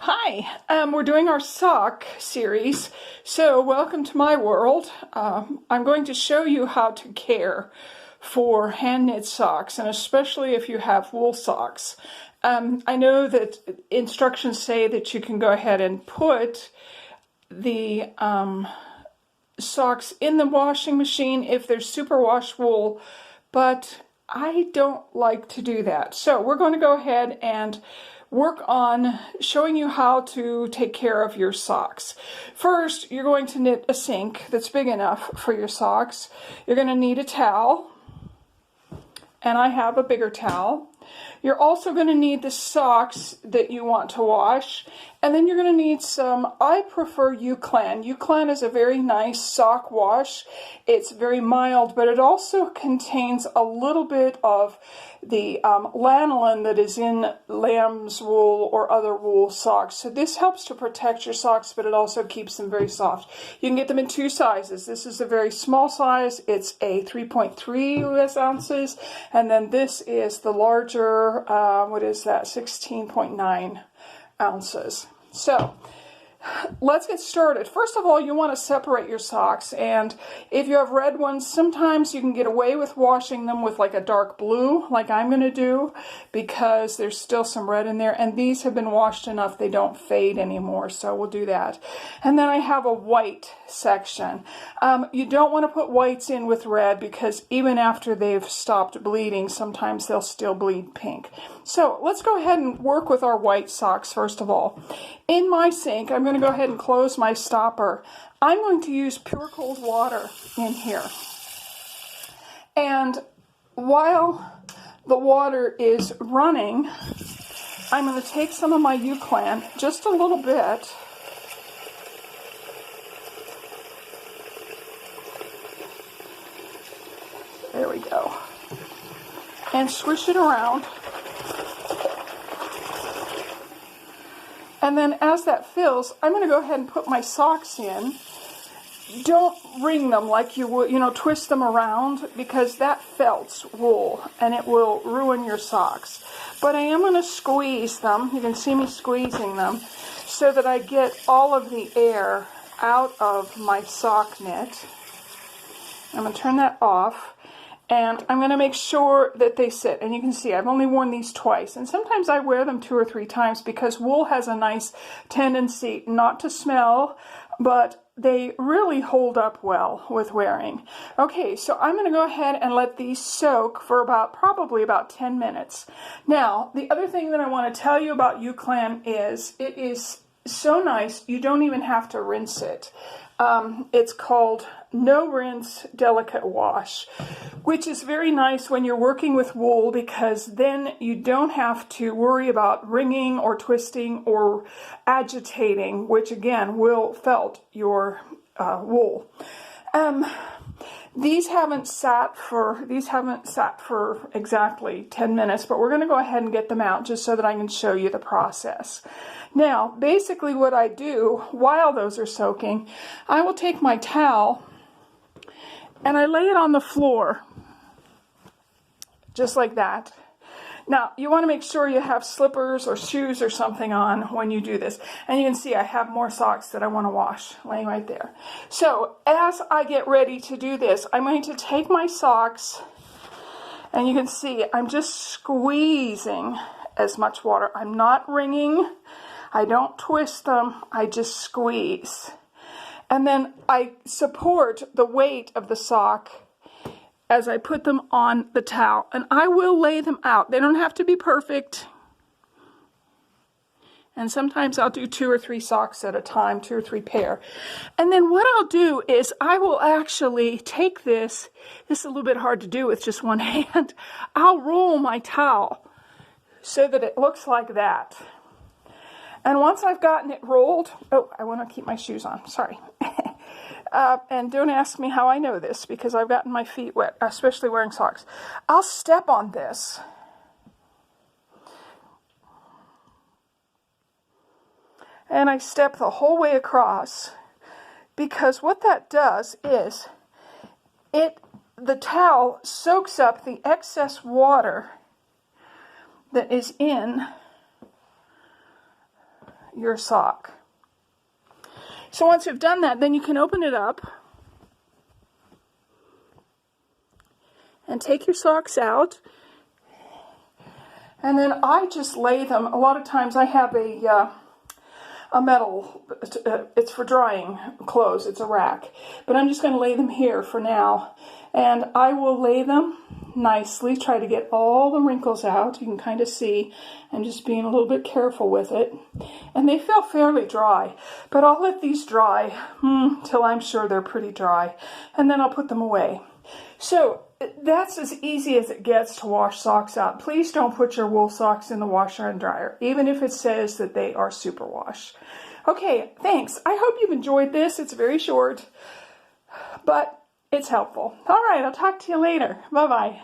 Hi, we're doing our sock series, so welcome to my world. I'm going to show you how to care for hand knit socks, and especially if you have wool socks. I know that instructions say that you can go ahead and put the socks in the washing machine if they're superwash wool, but I don't like to do that. So we're going to go ahead and work on showing you how to take care of your socks. First, you're going to knit a sink that's big enough for your socks. You're going to need a towel, and I have a bigger towel. You're also going to need the socks that you want to wash, and then you're going to need some, I prefer UClan. UClan is a very nice sock wash. It's very mild, but it also contains a little bit of the lanolin that is in lamb's wool or other wool socks. So this helps to protect your socks, but it also keeps them very soft. You can get them in two sizes. This is a very small size. It's a 3.3 US ounces, and then this is the larger, what is that, 16.9 ounces. So let's get started. First of all, you want to separate your socks, and if you have red ones, sometimes you can get away with washing them with like a dark blue, like I'm going to do, because there's still some red in there, and these have been washed enough they don't fade anymore, so we'll do that. And then I have a white section. You don't want to put whites in with red, because even after they've stopped bleeding, sometimes they'll still bleed pink. So let's go ahead and work with our white socks first of all. In my sink, I'm going to go ahead and close my stopper. I'm going to use pure cold water in here. And while the water is running, I'm going to take some of my UClan, just a little bit, there we go, and swish it around. And then as that fills, I'm going to go ahead and put my socks in. Don't wring them like you would, twist them around, because that felts wool and it will ruin your socks. But I am going to squeeze them. You can see me squeezing them so that I get all of the air out of my sock knit. I'm going to turn that off. And I'm going to make sure that they sit. And you can see I've only worn these twice. And sometimes I wear them 2 or 3 times because wool has a nice tendency not to smell, but they really hold up well with wearing. Okay, so I'm going to go ahead and let these soak for probably about 10 minutes. Now, the other thing that I want to tell you about UClan is it is so nice you don't even have to rinse it. It's called No Rinse Delicate Wash, which is very nice when you're working with wool, because then you don't have to worry about wringing or twisting or agitating, which again will felt your wool. These haven't sat for exactly 10 minutes, but we're going to go ahead and get them out just so that I can show you the process. Now, basically what I do while those are soaking, I will take my towel and I lay it on the floor, just like that. Now, you want to make sure you have slippers or shoes or something on when you do this. And you can see I have more socks that I want to wash laying right there. So, as I get ready to do this, I'm going to take my socks, and you can see I'm just squeezing as much water. I'm not wringing. I don't twist them. I just squeeze. And then I support the weight of the sock as I put them on the towel, and I will lay them out. They don't have to be perfect. And sometimes I'll do 2 or 3 socks at a time, 2 or 3 pair. And then what I'll do is I will actually take this is a little bit hard to do with just one hand. I'll roll my towel so that it looks like that. And once I've gotten it rolled, I want to keep my shoes on, sorry. And don't ask me how I know this, because I've gotten my feet wet, especially wearing socks. I'll step on this. And I step the whole way across, because what that does is the towel soaks up the excess water that is in your sock. So once you've done that, then you can open it up and take your socks out. And then I just lay them. A lot of times I have a metal, it's for drying clothes, it's a rack. But I'm just going to lay them here for now. And I will lay them nicely, try to get all the wrinkles out. You can kind of see I'm just being a little bit careful with it. And they feel fairly dry, but I'll let these dry till I'm sure they're pretty dry. And then I'll put them away. So that's as easy as it gets to wash socks out. Please don't put your wool socks in the washer and dryer, even if it says that they are superwash. Okay, thanks. I hope you've enjoyed this. It's very short, but it's helpful. All right, I'll talk to you later. Bye-bye.